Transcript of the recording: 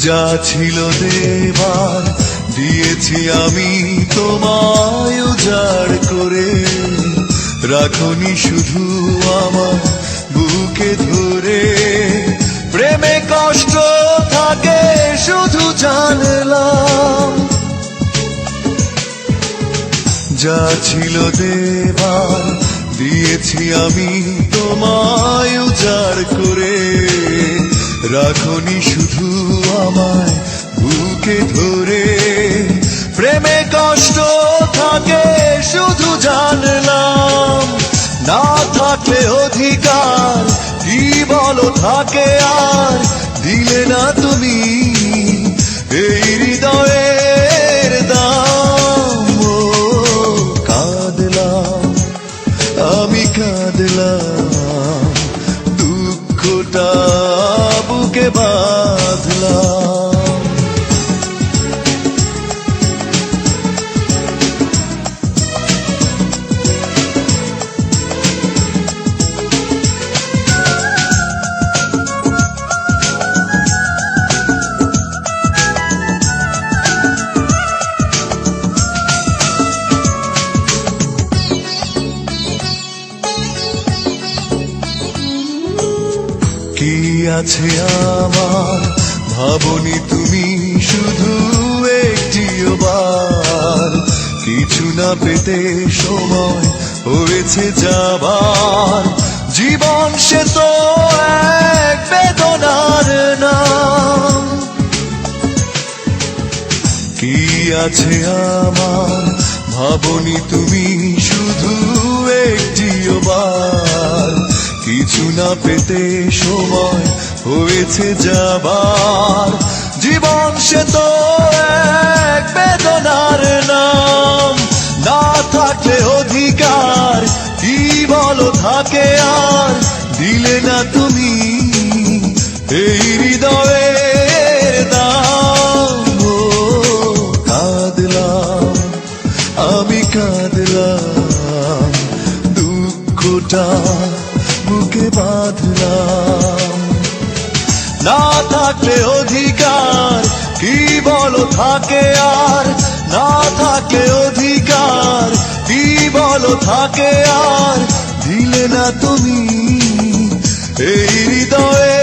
যা ছিল দেবার দিয়েছি আমি তোমায় উজাড় করে, রাখনি শুধু আমার বুকে ধরে। প্রেমে কষ্ট থাকে শুধু জানলাম, যা ছিল দেবার দিয়েছি আমি তোমায় উজাড় করে, রাখনি শুধু আমায় বুকে ধরে। প্রেমে কষ্ট থাকে শুধু জানলাম, না থাকলে অধিকার কি বলো থাকে আর, দিলে না তুমি এই হৃদয়ের দাম। ও কাঁদলাম, আমি কাঁদলাম, দুঃখটা বুকে বাঁধলাম। কি আছে আমার ভাবনি তুমি শুধু একটিও বার, কিছু না পেতে সময় হয়েছে যাবার। জীবন সে তো এক বেদনার নাম, কি আছে আমার ভাবনি তুমি শুধু একটিও বার, কিছু না পেতে সময় হয়েছে যাবার। জীবন সে তো এক বেদনার নাম, না থাকলে অধিকার কি বলো থাকে আর, দিলে না তুমি এই হৃদয়ের দাম। ও কাঁদলাম, আমি কাঁদলাম, দুঃখটা বুকে বাঁধলাম। না থাকলে অধিকার কি বলো থাকে আর, না থাকলে অধিকার কি বলো থাকে আর, দিলে না তুমি এই হৃদয়ে